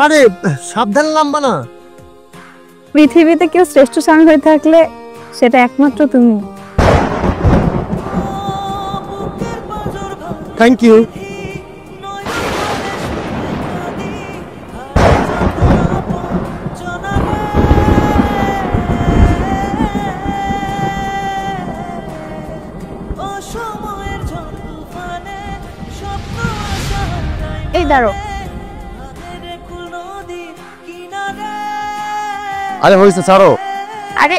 আরে সাবধান নামবা না। পৃথিবীতে কেউ শ্রেষ্ঠ স্বামী হয়ে থাকলে সেটা একমাত্র তুমি। Thank you. এই দাঁড়ো। আরে হয়েছে ছাড়ো। আরে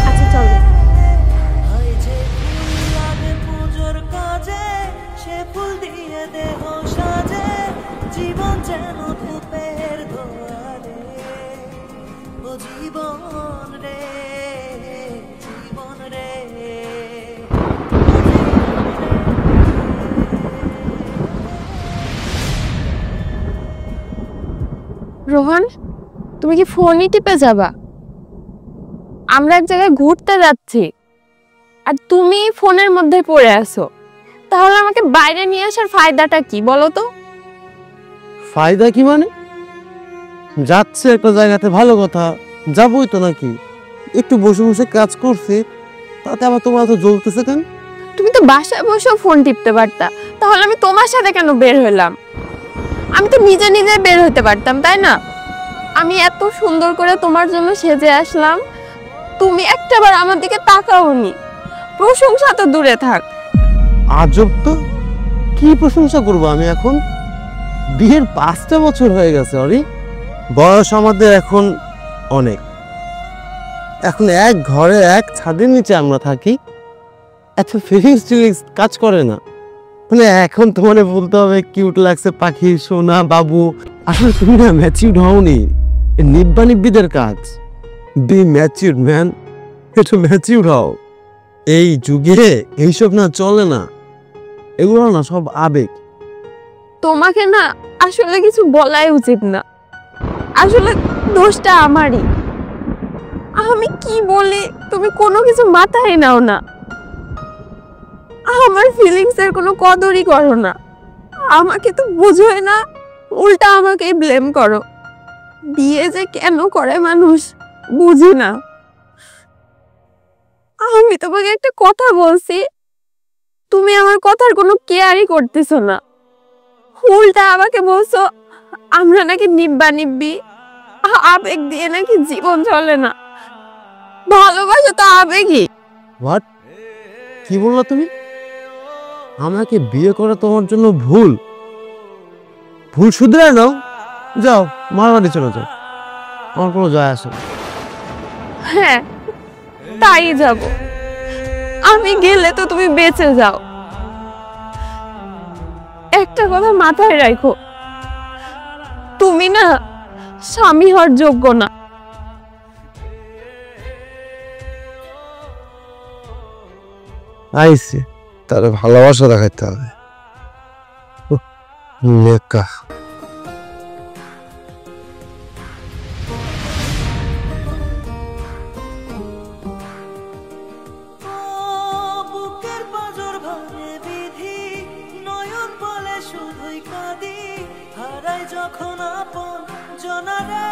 আচ্ছা চলো। রোহন, তুমি কি ফোনই টিপে যাবা? আমরা এক জায়গায় ঘুরতে যাচ্ছি আর তুমি ফোনের মধ্যে পড়ে আছো, তাহলে আমাকে বাইরে নিয়ে আসার ফায়দাটা কি বলো তো? ফায়দা কি মানে? যাচ্ছে একটা জায়গাতে, ভালো কথা, যাবই তো নাকি। একটু বসে বসে কাজ করছি, তাতে আবার তোমার তো জ্বলতেছে কেন? তুমি তো বাসায় বসেও ফোন টিপতে পারতা, তাহলে আমি তোমার সাথে কেন বের হলাম? আমি তো নিজে নিজে বের হতে পারতাম, তাই না? আমি এত সুন্দর করে তোমার জন্য সেজে আসলাম, তুমি একটাবার আমার দিকে তাকাওনি। প্রশংসা তো দূরে থাক। আজব তো, কি প্রশংসা করবো আমি এখন? বিয়ের 5টা বছর হয়ে গেছে। অরি, বয়স আমাদের এখন অনেক। এখন এক ঘরে এক ছাদের নিচে আমরা থাকি, এত ফিলিংস কাজ করে না। মানে এখন তোমার বলতে হবে কিউট লাগছে পাখি, সোনা, বাবু। আসলে তুমি না ম্যাচিউরড হওনি, নিব্বা নিব্বিদের কাজ। বি ম্যাচিউরড ম্যান, একটু ম্যাচিউরড হও। এই যুগে এইসব না চলে না, এগুলো না সব আবেগ। তোমাকে না আসলে কিছু বলাই উচিত না, আসলে দোষটা আমারই। আমি কি বলি তুমি কোনো কিছু মাথায় নাও না, আমার ফিলিংস এর কোনো কদরই করো না। আমাকে তো বোঝোই না, উল্টা আমাকে ব্লেম করো। বিয়ে যে কেন করে মানুষ বুঝি না। আমি তোমাকে একটা কথা বলছি, তুমি আমার কথার কোনো কেয়ারই করতেছো না। উল্টা আমাকে বলছো আমরা নাকি নিব্বা নিব্বি, আবেগ দিয়ে নাকি জীবন চলে না। ভালোবাসা তো আবেগই। হোয়াট? কি বললা তুমি? আমাকে বিয়ে করা তোমার জন্য ভুল? ভুল শুধরে নাও, যাও মারবাড়ি চলে যাও, আমার কোনো যায় আসে না। হ্যাঁ তাই যাব, আমি গেলে তো তুমি বেঁচে যাও। একটা কথা মাথায় রাখো, তুমি না স্বামী হওয়ার যোগ্য না। আইসে তার ভালোবাসা দেখাইতে হবে। নেকা যখন আপন জনারে